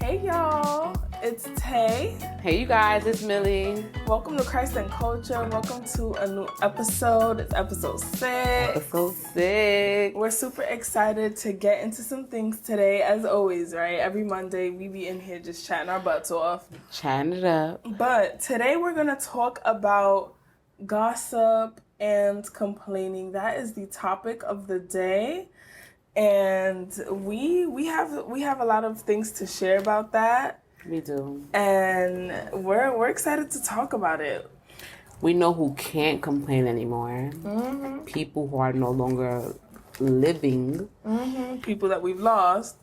Hey y'all, it's Tae. Hey you guys, it's Milly. Welcome to Christ and Culture. Welcome to a new episode. It's episode 6. Episode 6. We're super excited to get into some things today, as always, right? Every Monday we be in here just chatting our butts off. Chatting it up. But today we're gonna talk about gossip and complaining. That is the topic of the day. And we have a lot of things to share about that. We do. And we're excited to talk about it. We know who can't complain anymore. Mm-hmm. People who are no longer living. Mm-hmm. People that we've lost.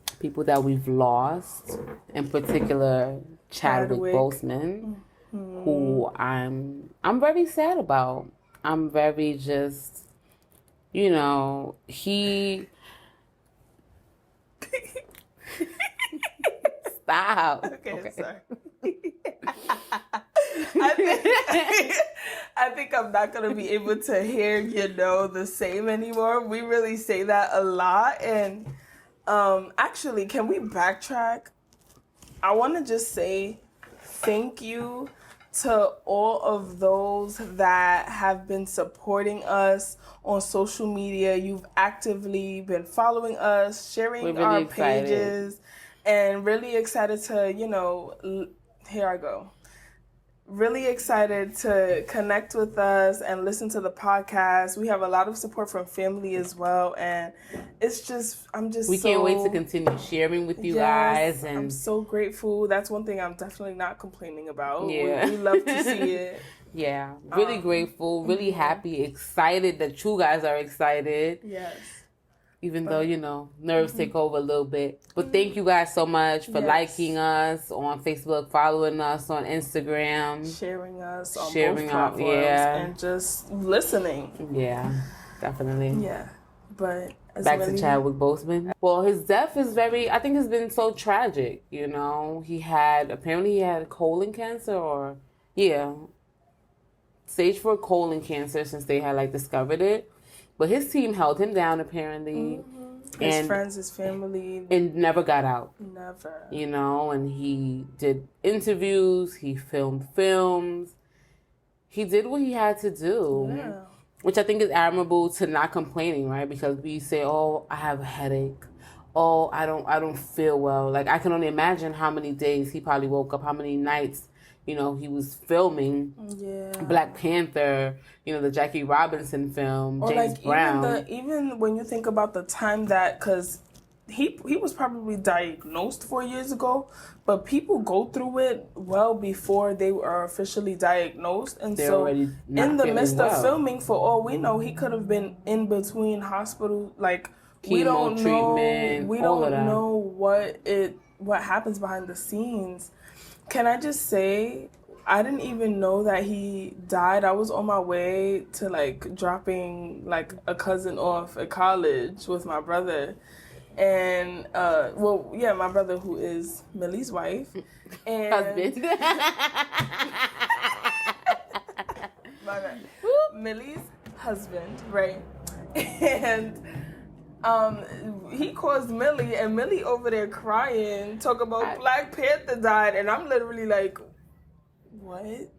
In particular, Chadwick Boseman, mm-hmm. who I'm very sad about. I'm very just, he... Stop. Okay. Sorry. I think I'm not going to be able to hear, the same anymore. We really say that a lot. And actually, can we backtrack? I want to just say thank you to all of those that have been supporting us on social media. You've actively been following us, sharing our pages, and really excited to, here I go. Really excited to connect with us and listen to the podcast. We have a lot of support from family as well, and we can't wait to continue sharing with you guys. And I'm so grateful. That's one thing I'm definitely not complaining about. Yeah. We love to see it. Yeah, really grateful, really happy, excited that you guys are excited. Yes. Even though, nerves take over a little bit. But thank you guys so much for liking us on Facebook, following us on Instagram. Sharing us on both platforms and just listening. Yeah, definitely. Yeah, but... Back to Chadwick Boseman. Well, his death is I think it's been so tragic, apparently he had colon cancer stage 4 colon cancer since they had discovered it. But his team held him down, apparently. Mm-hmm. His friends, his family. And never got out. Never. And he did interviews. He filmed films. He did what he had to do. Yeah. Which I think is admirable to not complaining, right? Because we say, oh, I have a headache. Oh, I don't feel well. I can only imagine how many days he probably woke up, how many nights he was filming Black Panther, the Jackie Robinson film, or James Brown. Even when you think about the time that, because he was probably diagnosed 4 years ago, but people go through it well before they were officially diagnosed. And they're so in the midst of filming, for all we know, he could have been in between hospital, we don't know what happens behind the scenes. Can I just say, I didn't even know that he died. I was on my way to dropping a cousin off at college with my brother. And my brother, who is Milly's wife. And husband. My bad. Milly's husband, right? And he calls Milly, and Milly over there crying, talk about Black Panther died, and I'm literally like, what?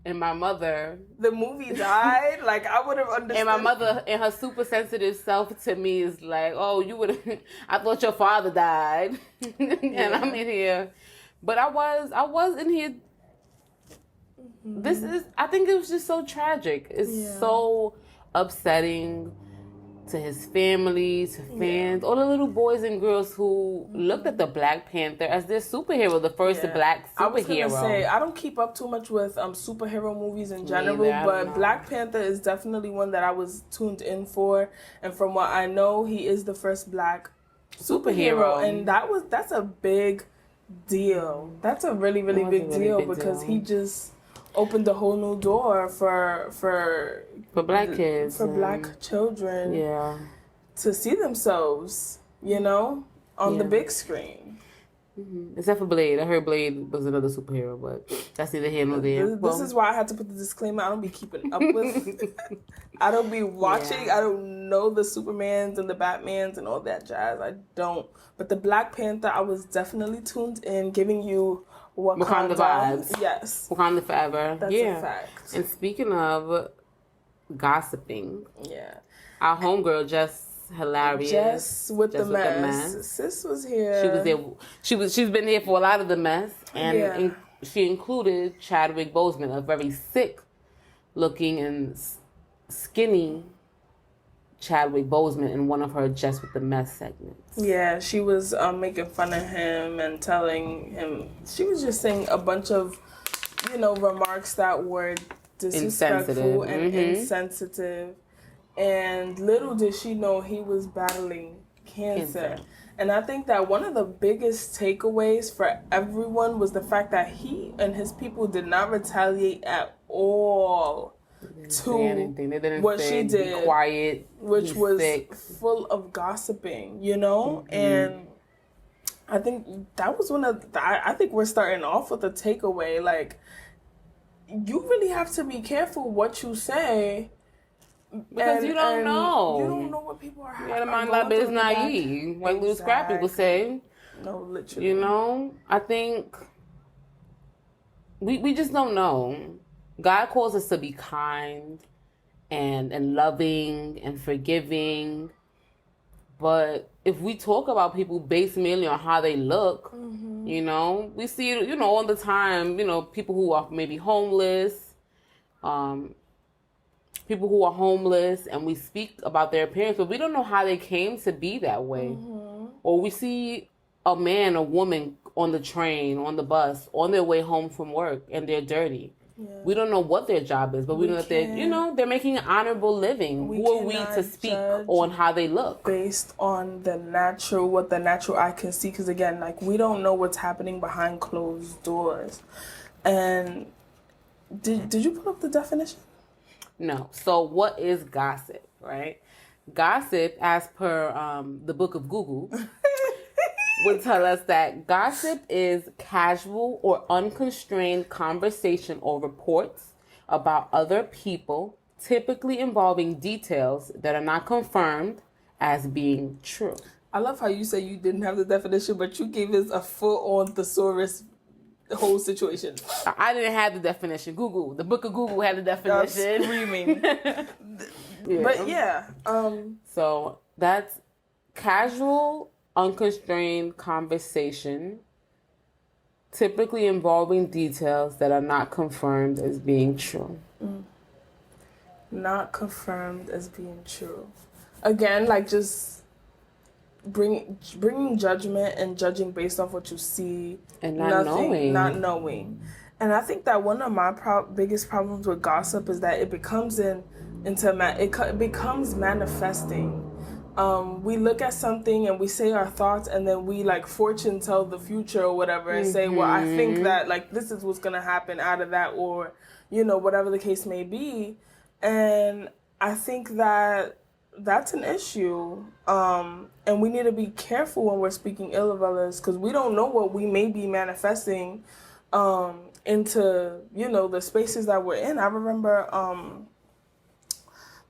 And my mother... The movie died? I would have understood. And my mother, and her super sensitive self to me is like, oh, you would have... I thought your father died. And I'm in here. But I was in here... Mm-hmm. I think it was just so tragic. It's so upsetting to his family, to fans, all the little boys and girls who looked at the Black Panther as their superhero, the first Black superhero. I was gonna say, I don't keep up too much with superhero movies in general, but Black Panther is definitely one that I was tuned in for. And from what I know, he is the first Black superhero. And that's a big deal. That's a really, really big deal because he just opened a whole new door for Black kids, for Black children, to see themselves, on the big screen. Except for Blade. I heard Blade was another superhero, but that's neither here nor there. This is why I had to put the disclaimer. I don't be keeping up with. I don't be watching. Yeah. I don't know the Supermans and the Batmans and all that jazz. I don't. But the Black Panther, I was definitely tuned in, giving you Wakanda vibes. Yes. Wakanda forever. That's a fact. And speaking of gossiping, our homegirl Jess hilarious. Jess with the mess. Sis was here. She was there. She's been here for a lot of the mess, and she included Chadwick Boseman, a very sick looking and skinny Chadwick Boseman, in one of her Jess with the Mess segments. Yeah, she was making fun of him and telling him, she was just saying a bunch of, remarks that were disrespectful and insensitive. And little did she know he was battling cancer. And I think that one of the biggest takeaways for everyone was the fact that he and his people did not retaliate at all to what she did. Be quiet. Which was full of gossiping, And I think that was one of I think we're starting off with a takeaway. Like, you really have to be careful what you say. Because you don't know. You don't know what people are. You gotta mind that business naive. Like Little Scrappy would say. No, literally. I think we just don't know. God calls us to be kind and loving and forgiving. But if we talk about people based merely on how they look, we see it, all the time, people who are maybe homeless, and we speak about their appearance, but we don't know how they came to be that way. Or we see a man or woman on the train, on the bus, on their way home from work, and they're dirty. Yeah. We don't know what their job is, but we know that they're making an honorable living. Who are we to speak on how they look? Based on what the natural eye can see, because again, like, we don't know what's happening behind closed doors. And did you put up the definition? No. So what is gossip, right? Gossip, as per the book of Google, would tell us that gossip is casual or unconstrained conversation or reports about other people, typically involving details that are not confirmed as being true. I love how you say you didn't have the definition, but you gave us a full-on thesaurus whole situation. I didn't have the definition. Google, the book of Google had the definition. I'm screaming. But so that's casual, unconstrained conversation, typically involving details that are not confirmed as being true. Not confirmed as being true. Again, like, just bringing judgment and judging based off what you see and not knowing. And I think that one of my biggest problems with gossip is that it becomes it becomes manifesting. We look at something and we say our thoughts, and then we like fortune tell the future or whatever, and say, well, I think that like this is what's gonna happen out of that, or whatever the case may be. And I think that that's an issue, and we need to be careful when we're speaking ill of others, because we don't know what we may be manifesting into the spaces that we're in. I remember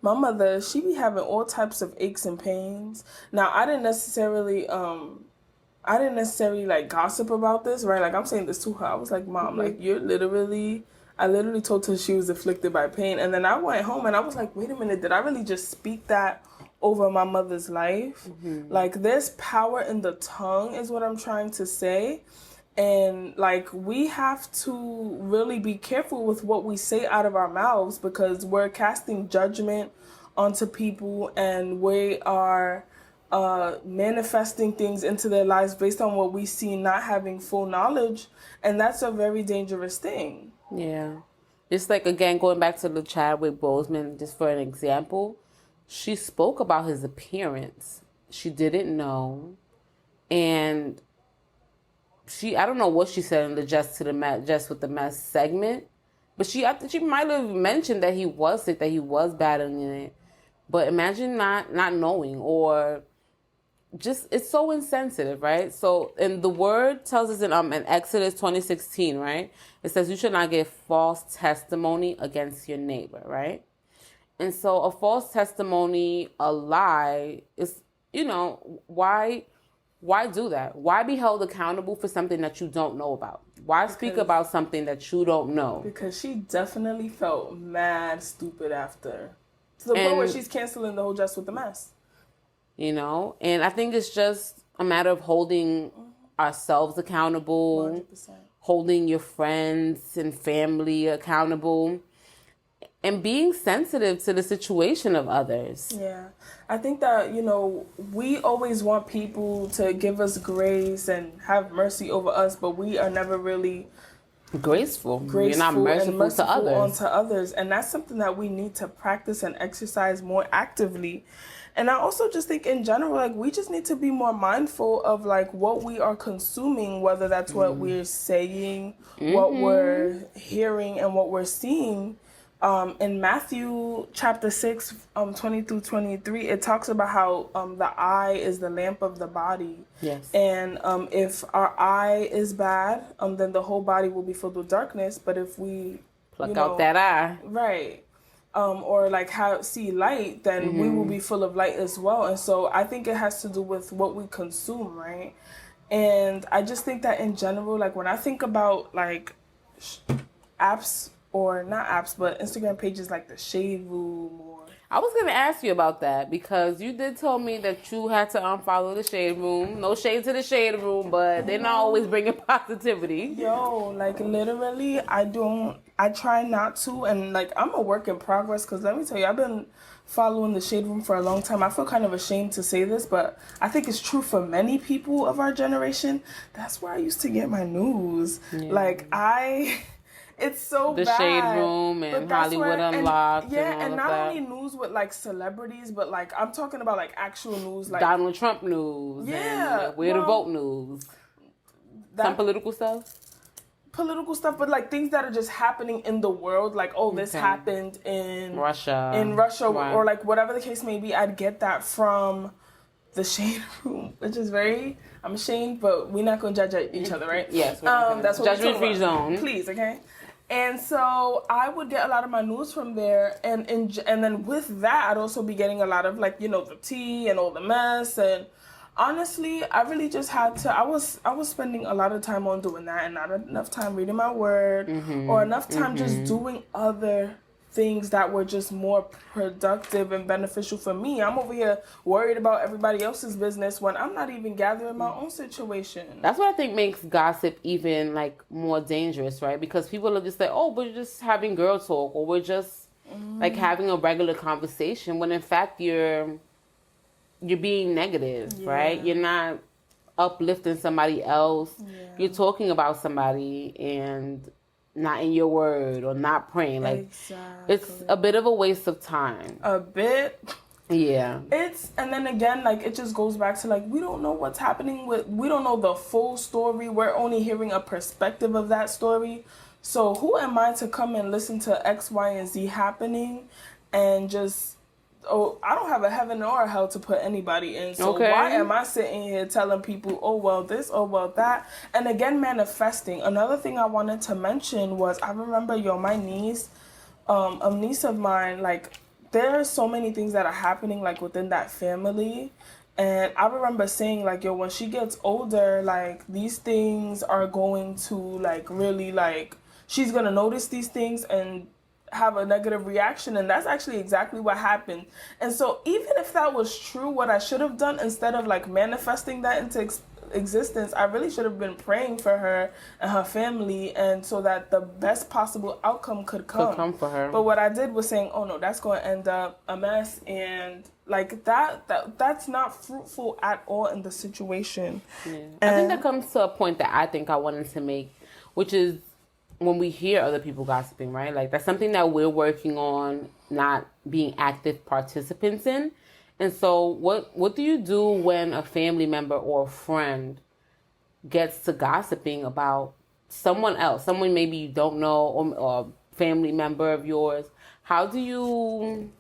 my mother, she be having all types of aches and pains. Now, I didn't necessarily like gossip about this, right? Like, I'm saying this to her. I was like, Mom, like, I literally told her she was afflicted by pain. And then I went home and I was like, wait a minute, did I really just speak that over my mother's life? Like, there's power in the tongue is what I'm trying to say. And like, we have to really be careful with what we say out of our mouths, because we're casting judgment onto people, and we are manifesting things into their lives based on what we see, not having full knowledge. And that's a very dangerous thing. Yeah. Just like, again, going back to the Chadwick Boseman, just for an example, she spoke about his appearance. She didn't know. And I don't know what she said in the Just with the Mess segment, but I think she might have mentioned that he was sick, that he was battling it. But imagine not knowing, or just, it's so insensitive, right? So, and the word tells us in Exodus 20:16, right? It says you should not give false testimony against your neighbor, right? And so a false testimony, a lie is, why do that? Why be held accountable for something that you don't know about? Why speak about something that you don't know? Because she definitely felt mad stupid after. To the point where she's canceling the whole Dress with the Mess. And I think it's just a matter of holding ourselves accountable, 100%. Holding your friends and family accountable, and being sensitive to the situation of others. Yeah. I think that, we always want people to give us grace and have mercy over us, but we are never really graceful. We're not merciful to others. Onto others. And that's something that we need to practice and exercise more actively. And I also just think in general, like, we just need to be more mindful of, like, what we are consuming, whether that's what we're saying, what we're hearing, and what we're seeing. In Matthew chapter 6, 20 through 23, it talks about how the eye is the lamp of the body. Yes. And if our eye is bad, then the whole body will be filled with darkness. But if we pluck out that eye, right, or like see light, then we will be full of light as well. And so I think it has to do with what we consume, right? And I just think that in general, like, when I think about like apps, or not apps, but Instagram pages like the Shade Room, or I was going to ask you about that because you did tell me that you had to unfollow the Shade Room. No shade to the Shade Room, but they're not always bringing positivity. Yo, like, literally, I try not to, and like, I'm a work in progress, because let me tell you, I've been following the Shade Room for a long time. I feel kind of ashamed to say this, but I think it's true for many people of our generation. That's where I used to get my news. Yeah. Like, it's so the bad. Shade Room and Hollywood Unlocked. And not only news with like celebrities, but like, I'm talking about like actual news, like Donald Trump news. Yeah, and where to vote news. Some political stuff. But like things that are just happening in the world, like, oh, this happened in Russia, right. Or like whatever the case may be. I'd get that from the Shade Room, which is I'm ashamed, but we're not gonna judge each other, right? Yes. That's what judgment-free zone. Please, okay. And so I would get a lot of my news from there, and then with that, I'd also be getting a lot of, like, the tea and all the mess. And honestly, I really just had to. I was spending a lot of time on doing that, and not enough time reading my word, or enough time just doing other things that were just more productive and beneficial for me. I'm over here worried about everybody else's business when I'm not even gathering my own situation. That's what I think makes gossip even like more dangerous, right? Because people are just like, oh, we're just having girl talk, or we're just like having a regular conversation, when in fact you're being negative, right? You're not uplifting somebody else. You're talking about somebody and not in your word, or not praying. Like, exactly. It's a bit of a waste of time. A bit. Yeah. And then again, like, it just goes back to, like, we don't know what's happening we don't know the full story. We're only hearing a perspective of that story. So who am I to come and listen to X, Y, and Z happening and just, I don't have a heaven or a hell to put anybody in. So why am I sitting here telling people, oh, well, this, oh, well, that? And again, manifesting. Another thing I wanted to mention was, I remember, my niece, a niece of mine, like, there are so many things that are happening, like, within that family. And I remember saying, like, when she gets older, like, these things are going to, like, really, like, she's going to notice these things and have a negative reaction. And that's actually exactly what happened. And so even if that was true, what I should have done, instead of like manifesting that into existence, I really should have been praying for her and her family, and so that the best possible outcome could come for her. But what I did was saying, oh no, that's going to end up a mess, and like that's not fruitful at all in the situation. I think that comes to a point that I think I wanted to make, which is when we hear other people gossiping, right? Like, that's something that we're working on, not being active participants in. And so what do you do when a family member or a friend gets to gossiping about someone else, someone maybe you don't know, or a family member of yours? How do you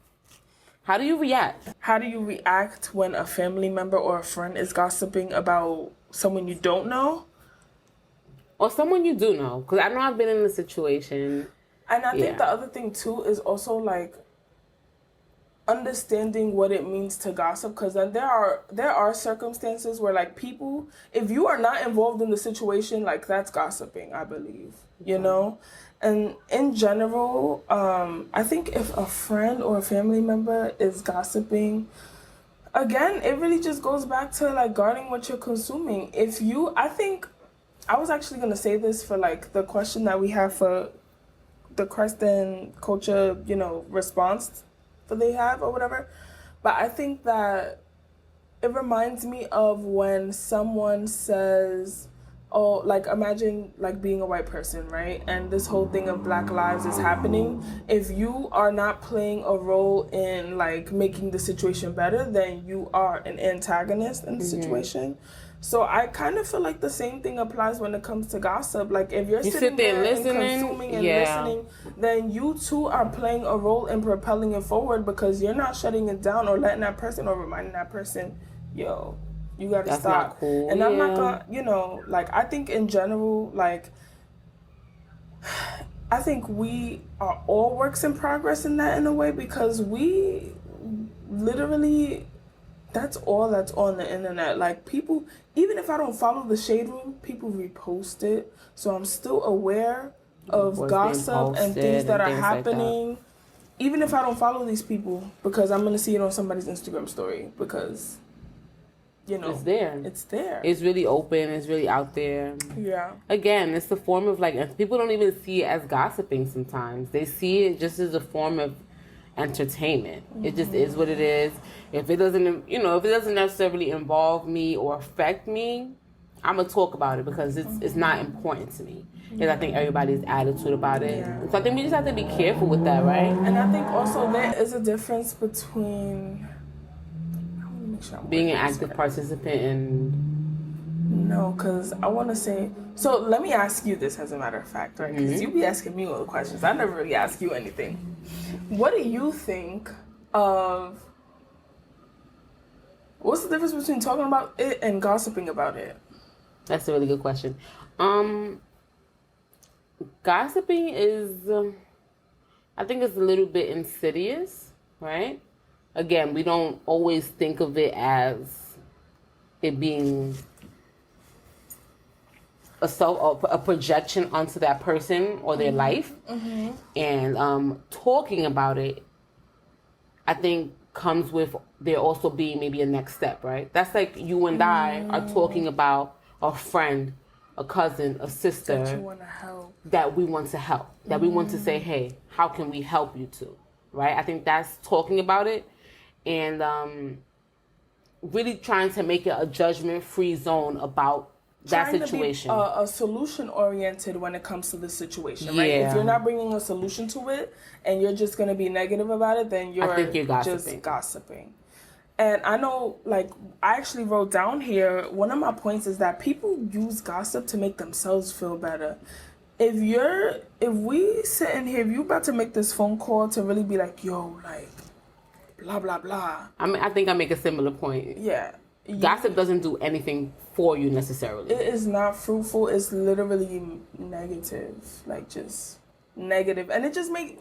How do you react? How do you react when a family member or a friend is gossiping about someone you don't know? Or someone you do know? Because I know I've been in a situation. And I think the other thing, too, is also, like, understanding what it means to gossip, because then there are circumstances where, like, people, if you are not involved in the situation, like, that's gossiping, I believe, you know. And in general, I think if a friend or a family member is gossiping, again, it really just goes back to, like, guarding what you're consuming. I think I was actually going to say this for, like, the question that we have for the Christ and culture, you know, response that they have or whatever. But I think that it reminds me of when someone says, oh, like, imagine, like, being a white person, right? And this whole thing of Black lives is happening. If you are not playing a role in, like, making the situation better, then you are an antagonist in the situation. So I kind of feel like the same thing applies when it comes to gossip. Like, if you're sitting there and consuming and listening, then you too are playing a role in propelling it forward, because you're not shutting it down or letting that person or reminding that person, yo, you gotta That's stop. Not cool. And I'm not gonna, you know, like, I think in general, like, I think we are all works in progress in that, in a way, because we literally, that's all that's on the internet. Like, people, even if I don't follow the Shade Room, people repost it. So I'm still aware of gossip and things that are happening. Like that. Even if I don't follow these people, because I'm going to see it on somebody's Instagram story, because, you know, it's there. It's there. It's really open. It's really out there. Yeah. Again, it's a form of, like, people don't even see it as gossiping sometimes. They see it just as a form of entertainment. It just is what it is. If it doesn't, you know, if it doesn't necessarily involve me or affect me, I'm gonna talk about it, because it's not important to me. Because I think everybody's attitude about it. Yeah. So I think we just have to be careful with that, right? And I think also there is a difference between being an active participant and... No, because I want to say... So let me ask you this, as a matter of fact, right? Because you be asking me all the questions. I never really ask you anything. What do you think of... What's the difference between talking about it and gossiping about it? That's a really good question. Gossiping is... I think it's a little bit insidious, right? Again, we don't always think of it as it being a projection onto that person or their life. And talking about it, I think, comes with there also being maybe a next step, right? That's like you and I are talking about a friend, a cousin, a sister that you want to help, that we want to help, that we want to say, hey, how can we help you too, right? I think that's talking about it, and really trying to make it a judgment-free zone about that situation. To be a solution-oriented when it comes to the situation, right? If you're not bringing a solution to it and you're just going to be negative about it, then I think you're just gossiping. And I know, like, I actually wrote down here, one of my points is that people use gossip to make themselves feel better. If we sit in here, if you about to make this phone call to really be like, yo, like, blah, blah, blah. I think I make a similar point. Yeah. Gossip doesn't do anything for you necessarily. It is not fruitful. It's literally negative. Like, just negative. And it just makes,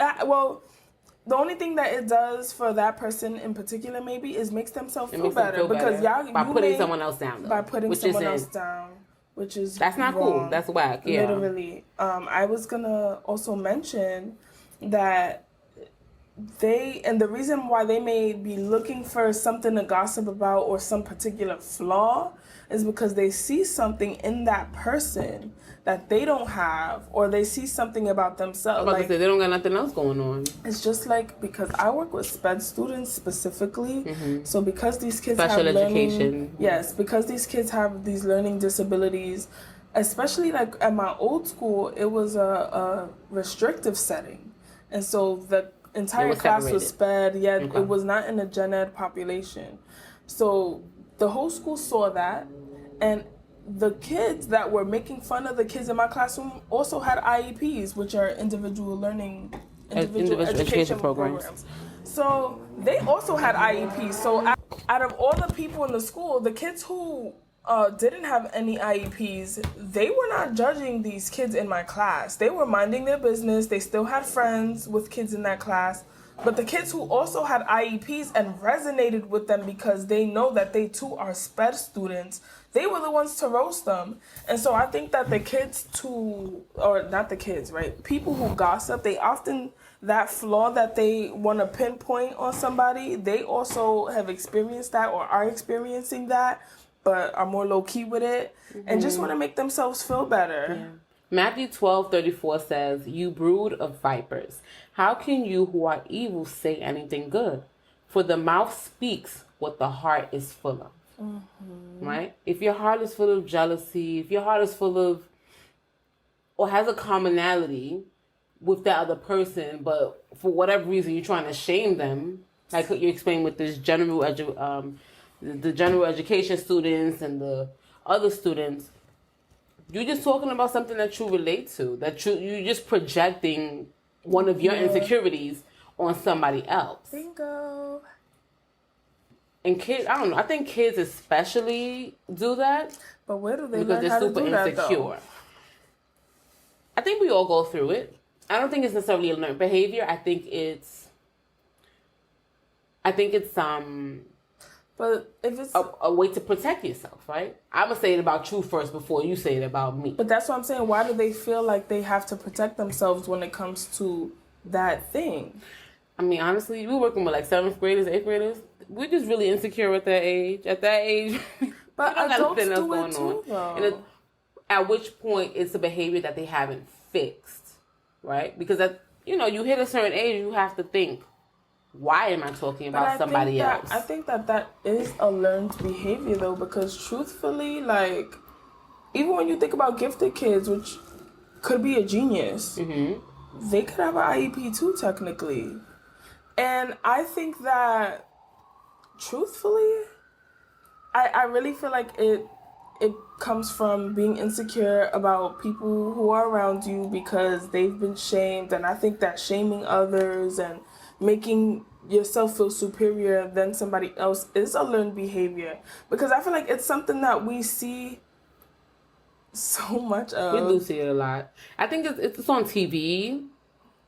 the only thing that it does for that person in particular maybe is makes themselves feel better. Because by putting someone else down, though. By putting someone else down. Which is that's not wrong. Cool. That's whack. Yeah. Literally. I was gonna also mention that the reason why they may be looking for something to gossip about or some particular flaw is because they see something in that person that they don't have, or they see something about themselves. Like, they don't got nothing else going on. It's just like, because I work with SPED students specifically, so because these kids special have education. Because these kids have these learning disabilities, especially like at my old school, it was a restrictive setting, and so the entire class was SPED. It was not in a gen ed population, so the whole school saw that, and the kids that were making fun of the kids in my classroom also had IEPs, which are individual education programs. So they also had IEPs. So out of all the people in the school, the kids who didn't have any IEPs, they were not judging these kids in my class. They were minding their business. They still had friends with kids in that class. But the kids who also had IEPs and resonated with them because they know that they too are SPED students, they were the ones to roast them. And so I think that the kids too, or not the kids, right? People who gossip, they often, that flaw that they want to pinpoint on somebody, they also have experienced that or are experiencing that, but are more low-key with it and just want to make themselves feel better. Yeah. Matthew 12:34 says, "You brood of vipers, how can you who are evil say anything good? For the mouth speaks what the heart is full of." Mm-hmm. Right? If your heart is full of jealousy, if your heart is full of, or has a commonality with that other person, but for whatever reason you're trying to shame them, like you explained with this the general education students and the other students, you're just talking about something that you relate to, that you're just projecting one of your insecurities on somebody else. Bingo. And kids, I don't know, I think kids especially do that. But where do they because learn how they're to super do that, insecure. though? I think we all go through it. I don't think it's necessarily a learned behavior. I think it's But if it's a way to protect yourself, right? I'm going to say it about you first before you say it about me. But that's what I'm saying. Why do they feel like they have to protect themselves when it comes to that thing? I mean, honestly, we're working with like 7th graders, 8th graders. We're just really insecure at that age. At that age, but adults do it too, though. And at which point it's a behavior that they haven't fixed, right? Because you hit a certain age, you have to think, why am I talking about somebody else? I think that is a learned behavior, though, because truthfully, like, even when you think about gifted kids, which could be a genius, they could have an IEP too, technically. And I think that, truthfully, I really feel like it comes from being insecure about people who are around you because they've been shamed. And I think that shaming others and making yourself feel superior than somebody else is a learned behavior, because I feel like it's something that we see so much of. We do see it a lot. I think it's on TV.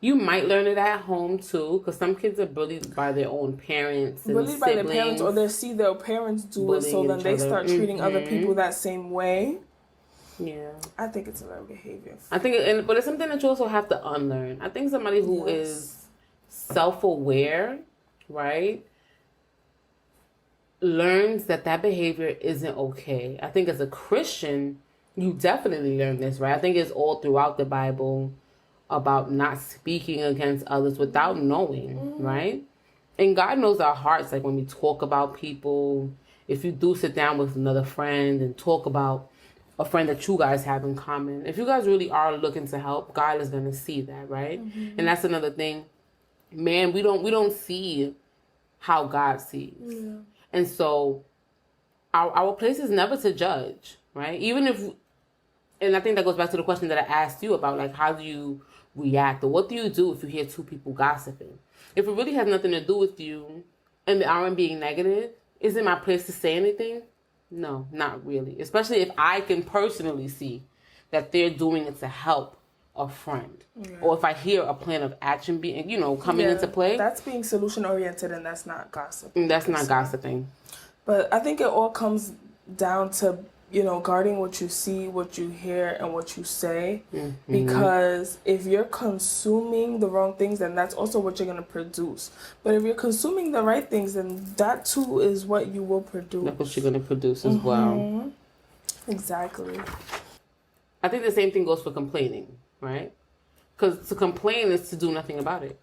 You might learn it at home too, because some kids are bullied by their own parents and bullied by their parents, or they see their parents do it, so then they start treating other people that same way. Yeah, I think it's a learned behavior. I think, but it's something that you also have to unlearn. I think somebody who is self-aware, right, learns that behavior isn't okay. I think as a Christian, you definitely learn this, right? I think it's all throughout the Bible about not speaking against others without knowing, right? And God knows our hearts, like when we talk about people. If you do sit down with another friend and talk about a friend that you guys have in common, if you guys really are looking to help, God is going to see that, right? And that's another thing. Man, we don't see how God sees. Yeah. And so our place is never to judge, right? Even if, and I think that goes back to the question that I asked you about, like, how do you react, or what do you do if you hear two people gossiping? If it really has nothing to do with you and they aren't being negative, is it my place to say anything? No, not really. Especially if I can personally see that they're doing it to help a friend. Yeah. Or if I hear a plan of action being, coming into play. That's being solution oriented, and that's not gossiping. That's not gossiping. But I think it all comes down to, guarding what you see, what you hear, and what you say. Mm-hmm. Because if you're consuming the wrong things, then that's also what you're going to produce. But if you're consuming the right things, then that too is what you will produce. That's what you're going to produce as well. Exactly. I think the same thing goes for complaining, right? Because to complain is to do nothing about it.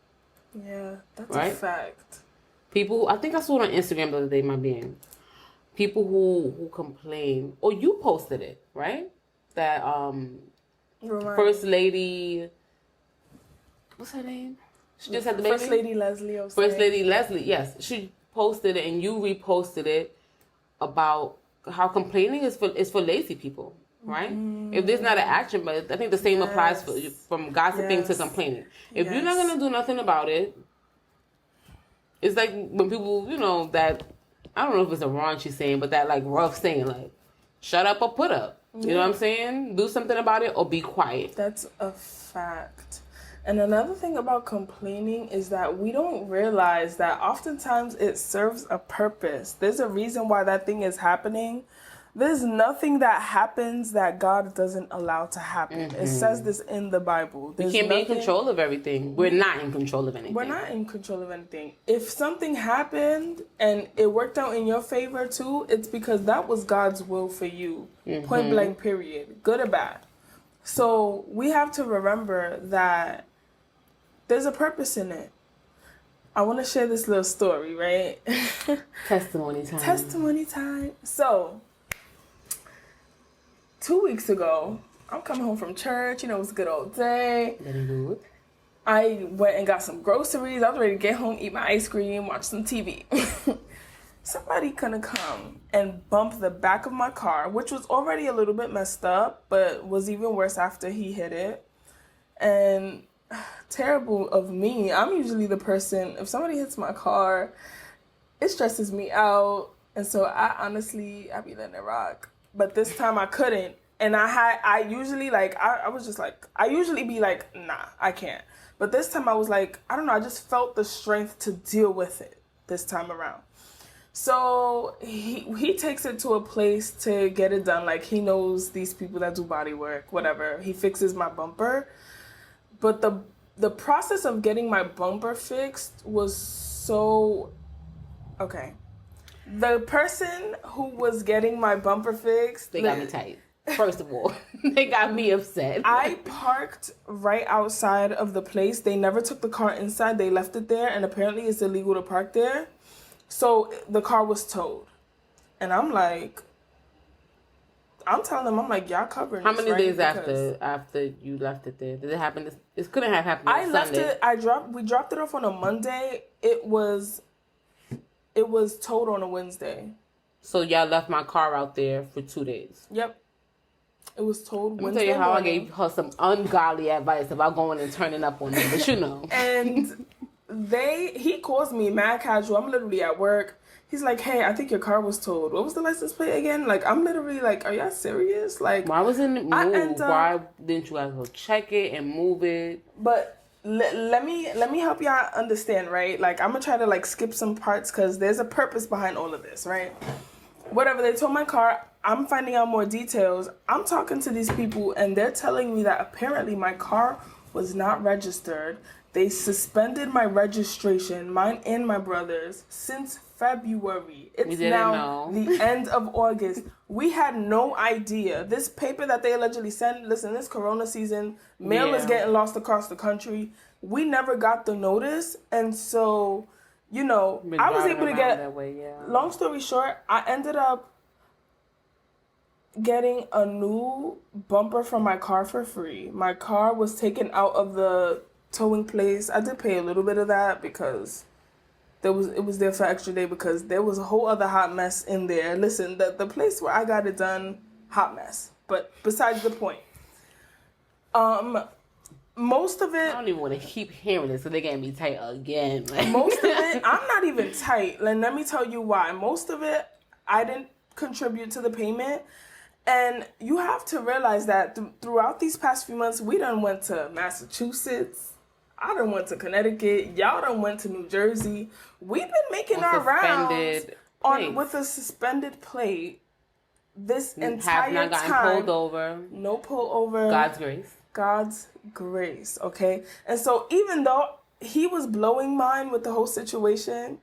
Yeah, that's a fact. People, I think I saw it on Instagram the other day, my being. People who complain, or you posted it, right? That First Lady, what's her name? She just had the baby. First Lady Leslie. First Lady Leslie, yes. She posted it and you reposted it about how complaining is for lazy people, right? If there's not an action, but I think the same applies from gossiping to complaining. If you're not gonna do nothing about it, It's like when people, that, I don't know if it's a raunchy saying, but that like rough saying, like, shut up or put up. You know what I'm saying? Do something about it or be quiet. That's a fact. And another thing about complaining is that we don't realize that oftentimes it serves a purpose. There's a reason why that thing is happening. There's nothing that happens that God doesn't allow to happen. It says this in the Bible. We can't be in control of everything. We're not in control of anything. We're not in control of anything. If something happened and it worked out in your favor too, it's because that was God's will for you. Point blank, period. Good or bad. So we have to remember that there's a purpose in it. I want to share this little story, right? Testimony time. Testimony time. So 2 weeks ago, I'm coming home from church. It was a good old day. Very good. I went and got some groceries. I was ready to get home, eat my ice cream, watch some TV. Somebody gonna come and bump the back of my car, which was already a little bit messed up, but was even worse after he hit it. And terrible of me. I'm usually the person, if somebody hits my car, it stresses me out. And so I be letting it rock. But this time I couldn't. And I usually be like, nah, I can't. But this time I was like, I don't know, I just felt the strength to deal with it this time around. So he takes it to a place to get it done. Like, he knows these people that do body work, whatever. He fixes my bumper. But the process of getting my bumper fixed was so... Okay. The person who was getting my bumper fixed... They got me tight. First of all, they got me upset. I parked right outside of the place. They never took the car inside. They left it there, and apparently it's illegal to park there. So the car was towed. And I'm telling them, y'all covering How this, many right? days after you left it there? Did it happen? It couldn't have happened on Sunday. We dropped it off on a Monday. It was towed on a Wednesday. So y'all left my car out there for 2 days. Yep. It was towed Wednesday. Let me tell you how morning. I gave her some ungodly advice about going and turning up on them, but And he calls me mad casual. I'm literally at work. He's like, hey, I think your car was towed. What was the license plate again? Like, I'm literally like, are y'all serious? Like, why wasn't it moved? Why didn't you guys go check it and move it? But let me help y'all understand, right? Like, I'm gonna try to like skip some parts because there's a purpose behind all of this, right? Whatever, they towed my car. I'm finding out more details. I'm talking to these people and they're telling me that apparently my car was not registered. They suspended my registration, mine and my brother's, since February. It's now the end of August. We had no idea. This paper that they allegedly sent, listen, this Corona season, mail is getting lost across the country. We never got the notice. And so, I was able to get, long story short, I ended up getting a new bumper for my car for free. My car was taken out of the towing place. I did pay a little bit of that because it was there for extra day because there was a whole other hot mess in there. Listen, the place where I got it done, hot mess. But besides the point. Most of it... I don't even want to keep hearing this, so they're getting me tight again. Most of it, I'm not even tight. Let me tell you why. Most of it, I didn't contribute to the payment. And you have to realize that throughout these past few months, we done went to Massachusetts. I done went to Connecticut. Y'all done went to New Jersey. We've been making our rounds with a suspended plate this entire have not gotten time. pulled over. No pull over. God's grace. God's grace, okay? And so even though he was blowing mine with the whole situation,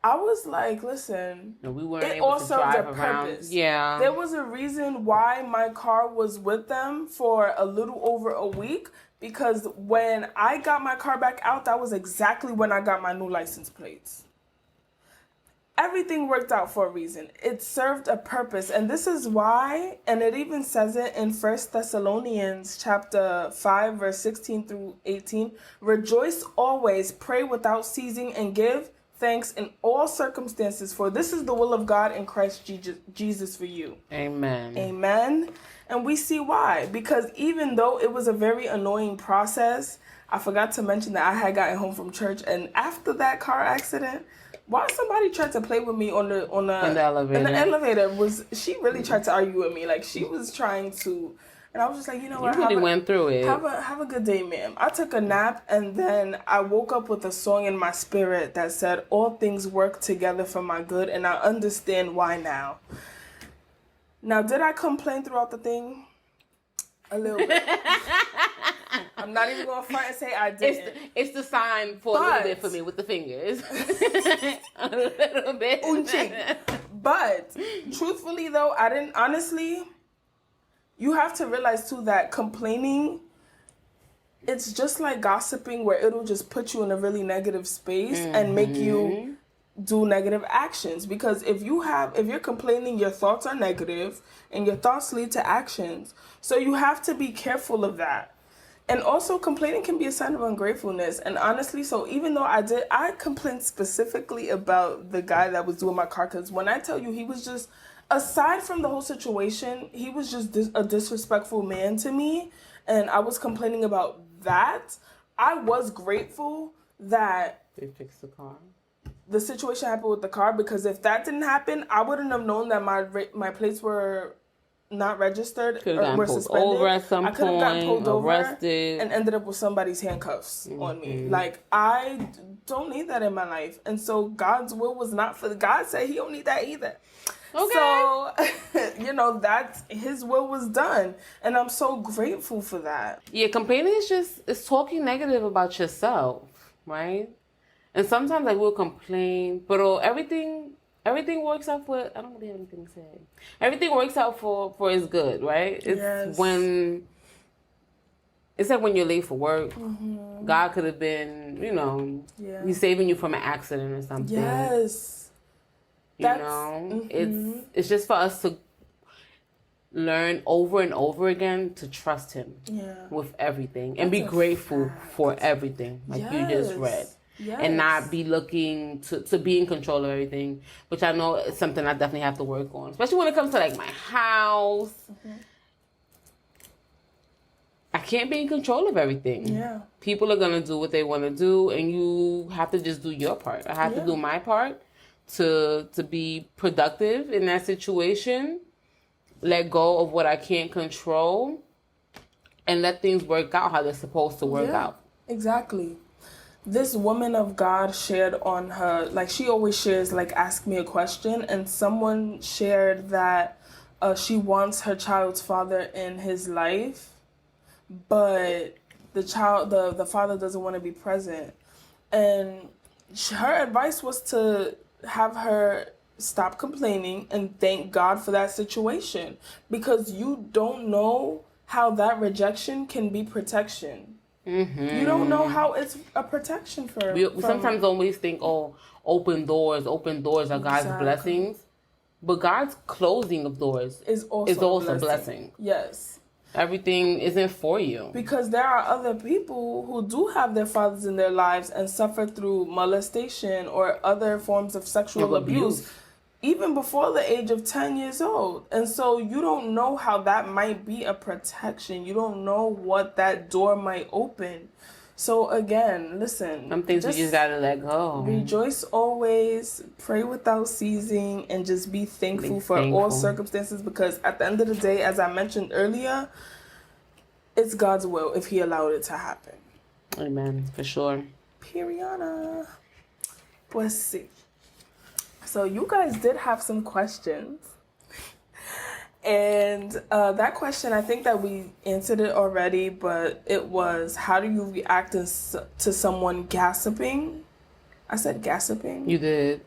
I was like, listen, no, we weren't able to drive around. Purpose. Yeah. There was a reason why my car was with them for a little over a week, because when I got my car back out, that was exactly when I got my new license plates. Everything worked out for a reason. It served a purpose. And this is why, and it even says it in 1 Thessalonians chapter 5, verse 16 through 18, rejoice always, pray without ceasing, and give thanks in all circumstances, for this is the will of God in Christ Jesus for you. Amen. Amen. And we see why. Because even though it was a very annoying process, I forgot to mention that I had gotten home from church, and after that car accident, why somebody tried to play with me in the elevator? In the elevator, she really tried to argue with me. Like, she was trying to, and I was just like, you know what? You really went through it. Have a good day, ma'am. I took a nap, and then I woke up with a song in my spirit that said, "All things work together for my good," and I understand why now. Now, did I complain throughout the thing? A little bit. I'm not even going to front and say I didn't. It's the sign for a little bit for me with the fingers. A little bit. But, truthfully, though, I didn't, honestly, you have to realize, too, that complaining, it's just like gossiping, where it'll just put you in a really negative space and make you do negative actions. Because if you're complaining, your thoughts are negative and your thoughts lead to actions. So you have to be careful of that. And also, complaining can be a sign of ungratefulness. And honestly, so even though I complained specifically about the guy that was doing my car, because when I tell you, he was just, aside from the whole situation, he was just a disrespectful man to me. And I was complaining about that. I was grateful that they fixed the car. The situation happened with the car, because if that didn't happen, I wouldn't have known that my plates were not registered or were suspended. Over at some I could have gotten pulled arrested, and ended up with somebody's handcuffs on me. Like, I don't need that in my life. And so God's will was not for God said he don't need that either. Okay. So, that's his will was done. And I'm so grateful for that. Yeah, complaining is talking negative about yourself, right? And sometimes we'll complain, but everything works out for, I don't really have anything to say. Everything works out for his good, right? It's it's like when you're late for work, God could have been, he's saving you from an accident or something. Yes. It's just for us to learn over and over again to trust him with everything and be grateful for everything, like you just read. Yes. And not be looking to be in control of everything, which I know is something I definitely have to work on, especially when it comes to my house. I can't be in control of everything. Yeah, people are gonna do what they want to do, and you have to just do your part. I have to do my part to be productive in that situation. Let go of what I can't control, and let things work out how they're supposed to work out. Exactly. This woman of God shared on her, she always shares, ask me a question, and someone shared that she wants her child's father in his life, but the father doesn't want to be present. And her advice was to have her stop complaining and thank God for that situation, because you don't know how that rejection can be protection. You don't know how it's a protection for. We sometimes always think, open doors are God's blessings, but God's closing of doors is also a blessing. Yes, everything isn't for you, because there are other people who do have their fathers in their lives and suffer through molestation or other forms of sexual abuse. Even before the age of 10 years old. And so you don't know how that might be a protection. You don't know what that door might open. So again, listen. Some things we just gotta let go. Rejoice always, pray without ceasing, and just be thankful for all circumstances, because at the end of the day, as I mentioned earlier, it's God's will if he allowed it to happen. Amen, for sure. Periana. Pues sí. So you guys did have some questions. And that question, I think that we answered it already, but it was, how do you react to someone gossiping? I said gossiping. You did.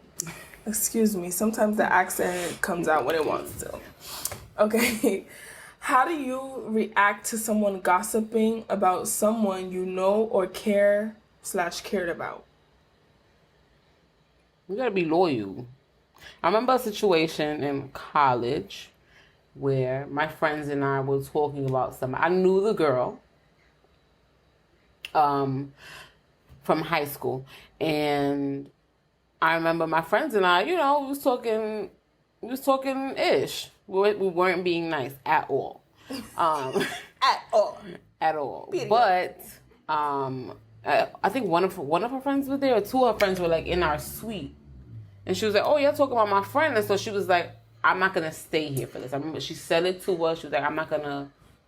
Excuse me. Sometimes the accent comes out when it wants to. Okay. How do you react to someone gossiping about someone you know or cared about? You gotta be loyal. I remember a situation in college where my friends and I were talking about something. I knew the girl from high school, and I remember my friends and I, we was talking ish. We weren't being nice at all. At all. At all. Period. But I think one of her friends was there, or two of her friends were like in our suite. And she was like, oh, you're talking about my friend. And so she was like, I'm not going to stay here for this. I remember she said it to us. She was like, I'm not going to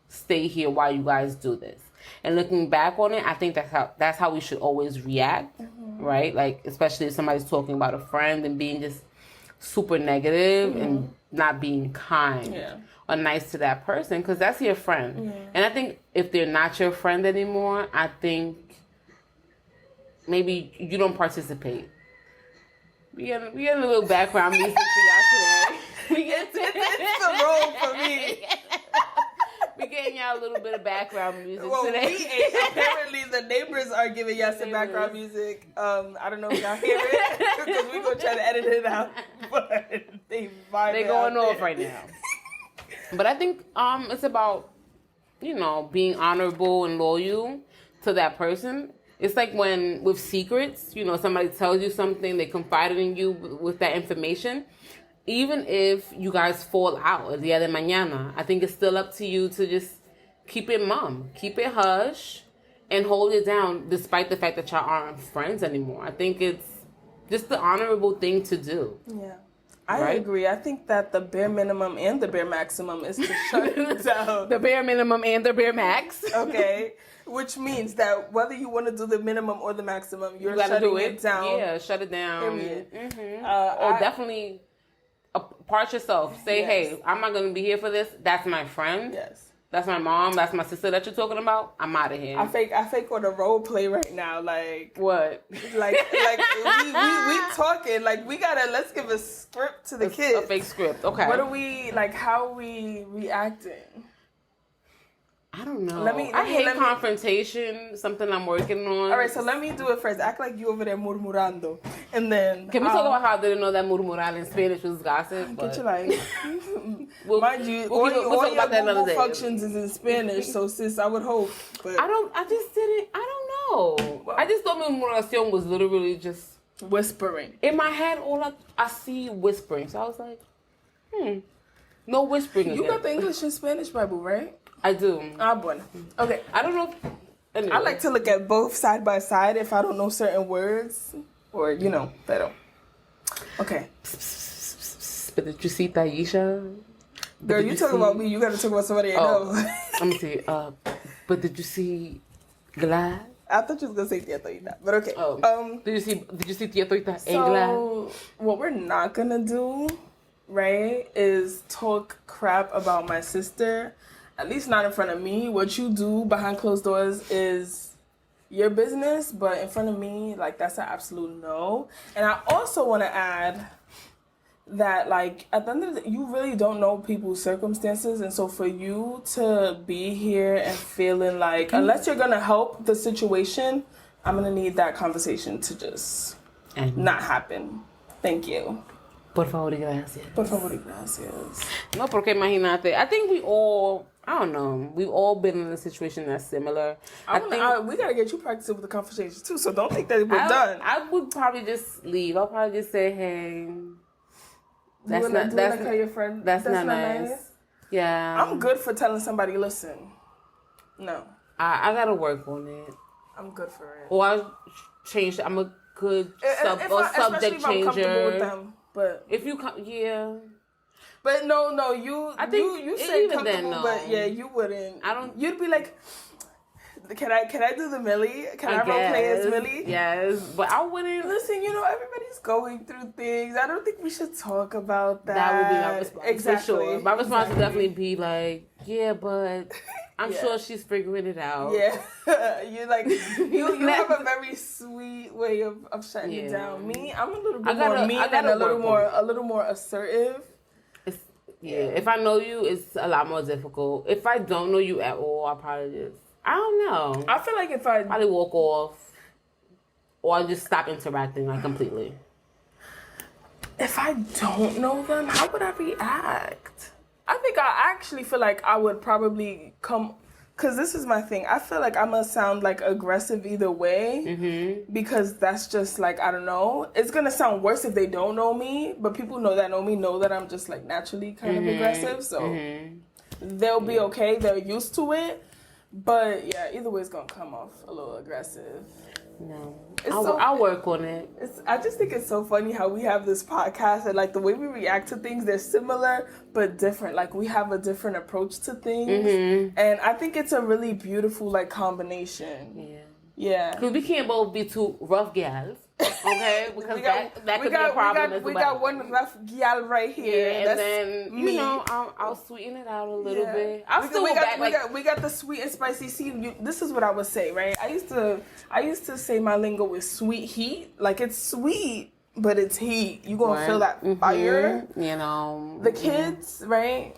stay here while you guys do this. And looking back on it, I think that's how we should always react, right? Like, especially if somebody's talking about a friend and being just super negative and not being kind or nice to that person, because that's your friend. Yeah. And I think if they're not your friend anymore, I think maybe you don't participate. We get a little background music for y'all today. It's the role for me. We're getting y'all a little bit of background music well, today. Apparently the neighbors are giving us some background music. I don't know if y'all hear it because we're going to try to edit it out. But they're going off right now. But I think it's about, being honorable and loyal to that person. It's like when, with secrets, somebody tells you something, they confided in you with that information. Even if you guys fall out el día de mañana, I think it's still up to you to just keep it mum. Keep it hush and hold it down despite the fact that y'all aren't friends anymore. I think it's just the honorable thing to do. Yeah. I agree. I think that the bare minimum and the bare maximum is to shut it down. The bare minimum and the bare max. Okay. Which means that whether you want to do the minimum or the maximum, you're shutting it down. Yeah, shut it down. Mm-hmm. Or definitely apart yourself. Say, hey, I'm not going to be here for this. That's my friend. Yes. That's my mom. That's my sister that you're talking about. I'm out of here. I fake on a role play right now. Like what? Like we talking. Like let's give a script to the kids. A fake script. Okay. What are we like? How are we reacting? I don't know. I hate confrontation. Something I'm working on. All right, so let me do it first. Act like you over there murmurando, and then can we talk about how I didn't know that murmurar in Spanish was gossip? Get your life. Mind you, we'll talk about that another day. Functions is in Spanish, so sis, I would hope. But I don't know. I just thought murmuración was literally just whispering. In my head, all I see whispering. So I was like, no whispering. You got the English and Spanish Bible, right? I do. Ah, bueno. Okay. I don't know. Anyway. I like to look at both side by side if I don't know certain words. Or, pero. Okay. But did you see Taisha? Girl, you talk about me. You got to talk about somebody I know. Let me see. But did you see Glad? I thought you was going to say Tia Toita. But okay. Did you see Tia Toita and Glad? What we're not going to do, right, is talk crap about my sister. At least not in front of me. What you do behind closed doors is your business, but in front of me, like, that's an absolute no. And I also want to add that, like, at the end of the day, you really don't know people's circumstances. And so for you to be here and feeling like, unless you're going to help the situation, I'm going to need that conversation to just not happen. Thank you. Por favor y gracias. Por favor y gracias. No, porque imagínate. I think we all... I don't know. We've all been in a situation that's similar. I think we gotta get you practicing with the conversation too. So don't think that we're done. I would probably just leave. I'll probably just say, "Hey, that's not your friend. That's not nice." Yeah, I'm good for telling somebody, "Listen, no, I gotta work on it." I'm good for it. Or I change. I'm a good subject changer. I'm comfortable with them, but if you But no, you say comfortable, then, no. But yeah, you wouldn't. I don't. You'd be like, can I do the Milly? Can I role play as Milly? Yes, but I wouldn't. Listen, everybody's going through things. I don't think we should talk about that. That would be my response. Exactly. For sure. My response would definitely be like, yeah, but I'm sure she's figuring it out. Yeah, you're like you have a very sweet way of shutting it down. Me, I'm a little bit more mean and a little more assertive. If I know you, it's a lot more difficult. If I don't know you at all, I don't know. I feel like if I probably walk off, or I just stop interacting completely. If I don't know them, how would I react? I think I actually feel like I would probably come. Because this is my thing. I feel like I'm going to sound, like, aggressive either way. Because that's just, like, I don't know. It's going to sound worse if they don't know me. But people know that I'm just, like, naturally kind of aggressive. So they'll be okay. They're used to it. But yeah, either way, it's gonna come off a little aggressive. No, I'll work on it. I just think it's so funny how we have this podcast and like the way we react to things, they're similar but different. Like we have a different approach to things, and I think it's a really beautiful like combination. Yeah. Because we can't both be two rough gals, okay? Because that could be a problem as well. We got one rough gal right here. Yeah, and then, me. I'll sweeten it out a little bit. We got the sweet and spicy. See, this is what I would say, right? I used to say my lingo was sweet heat. Like, it's sweet, but it's heat. You gonna feel that fire. You know. The kids, right?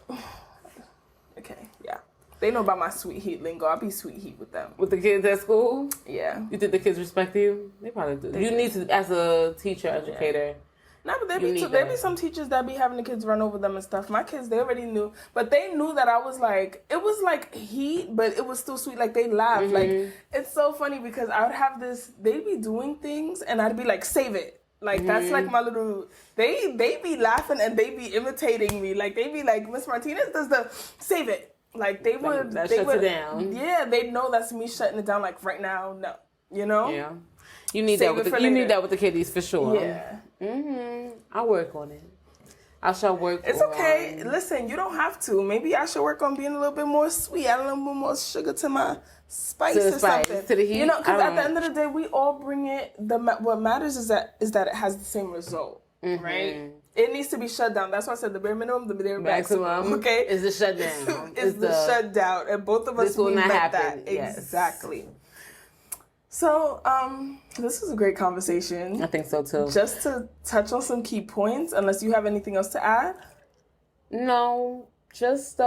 Okay, yeah. They know about my sweet heat lingo. I'll be sweet heat with them. With the kids at school? Yeah. You think the kids respect you? They probably do. You need to, as a teacher, educator. No, but there be some teachers that be having the kids run over them and stuff. My kids, they already knew. But they knew that I was like, it was like heat, but it was still sweet. Like, they laughed. Like, it's so funny because I would have this, they'd be doing things and I'd be like, save it. Like, that's like my little, they be laughing and they be imitating me. Like, they be like, Miss Martinez does the save it. Like, they would... That shuts it down. Yeah, they know that's me shutting it down, like, right now, no. You know? Yeah. You need that with the kiddies, for sure. Yeah. I'll work on it. I shall work It's okay. Listen, you don't have to. Maybe I should work on being a little bit more sweet. Add a little bit more sugar to my spice or something. To the heat? You know, because at the end of the day, we all bring it... What matters is that it has the same result, right? It needs to be shut down. That's why I said the bare minimum, the bare maximum. Okay, is the shutdown. Is the shutdown, and both of us will not happen. Yes. Exactly. So, this was a great conversation. I think so too. Just to touch on some key points, unless you have anything else to add. No, just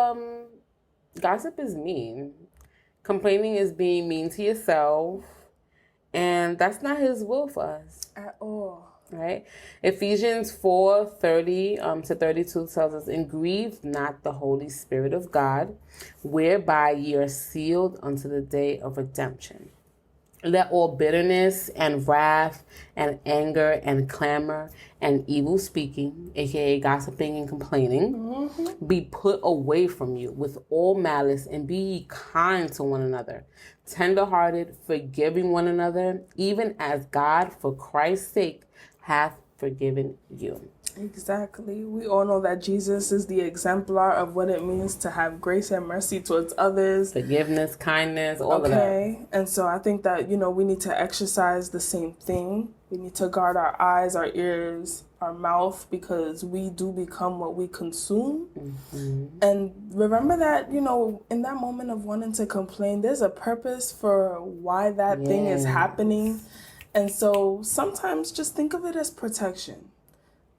gossip is mean. Complaining is being mean to yourself, and that's not His will for us at all. Right? Ephesians 4:30 to 32 tells us, and grieve not the Holy Spirit of God, whereby ye are sealed unto the day of redemption. Let all bitterness and wrath and anger and clamor and evil speaking, aka gossiping and complaining, be put away from you with all malice, and be ye kind to one another, tenderhearted, forgiving one another, even as God for Christ's sake hath forgiven you. Exactly. We all know that Jesus is the exemplar of what it means to have grace and mercy towards others. Forgiveness, kindness, all of that. Okay. And so I think that, we need to exercise the same thing. We need to guard our eyes, our ears, our mouth, because we do become what we consume. And remember that, in that moment of wanting to complain, there's a purpose for why that thing is happening. And so sometimes just think of it as protection.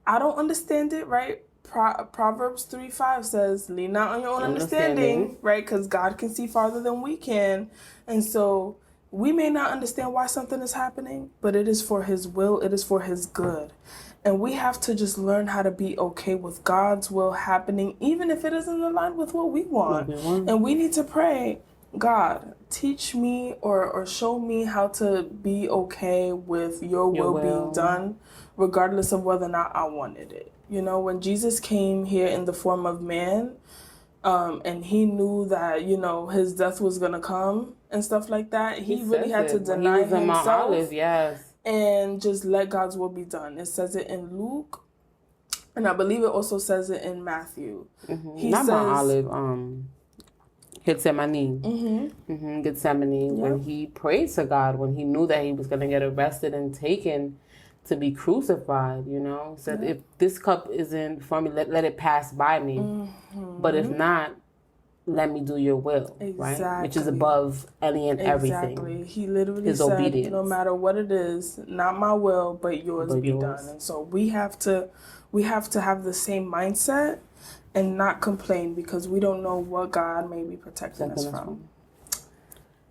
I don't understand it, right? Proverbs 3:5 says, lean not on your own understanding, right? Because God can see farther than we can. And so we may not understand why something is happening, but it is for His will. It is for His good. And we have to just learn how to be okay with God's will happening, even if it isn't aligned with what we want. And we need to pray, God, teach me or show me how to be okay with your will being done, regardless of whether or not I wanted it. When Jesus came here in the form of man, and He knew that, His death was going to come and stuff like that, He really had to deny Himself and just let God's will be done. It says it in Luke, and I believe it also says it in Matthew. He not says, Mount Olive, Gethsemane. Gethsemane, when He prayed to God, when He knew that He was going to get arrested and taken to be crucified, said, if this cup isn't for me, let it pass by me. But if not, let me do your will, right? Which is above any and everything. Exactly. He literally His said, obedience. No matter what it is, not my will, but yours be done. And so we have to have the same mindset and not complain, because we don't know what God may be protecting us from.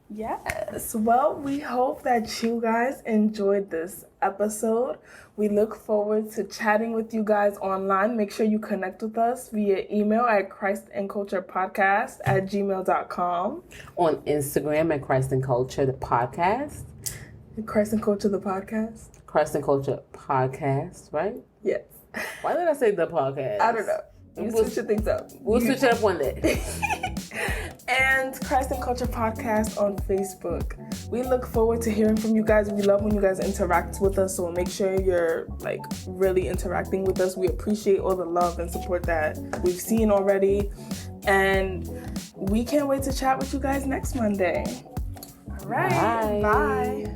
Yes. Well, we hope that you guys enjoyed this episode. We look forward to chatting with you guys online. Make sure you connect with us via email at christandculturepodcast@gmail.com. On Instagram at Christ and Culture, the podcast. Christ and Culture, the podcast? Christ and Culture podcast, right? Yes. Why did I say the podcast? I don't know. You switch things up. We'll switch it up one day. And Christ and Culture Podcast on Facebook. We look forward to hearing from you guys. We love when you guys interact with us, so make sure you're like really interacting with us. We appreciate all the love and support that we've seen already. And we can't wait to chat with you guys next Monday. All right. Bye.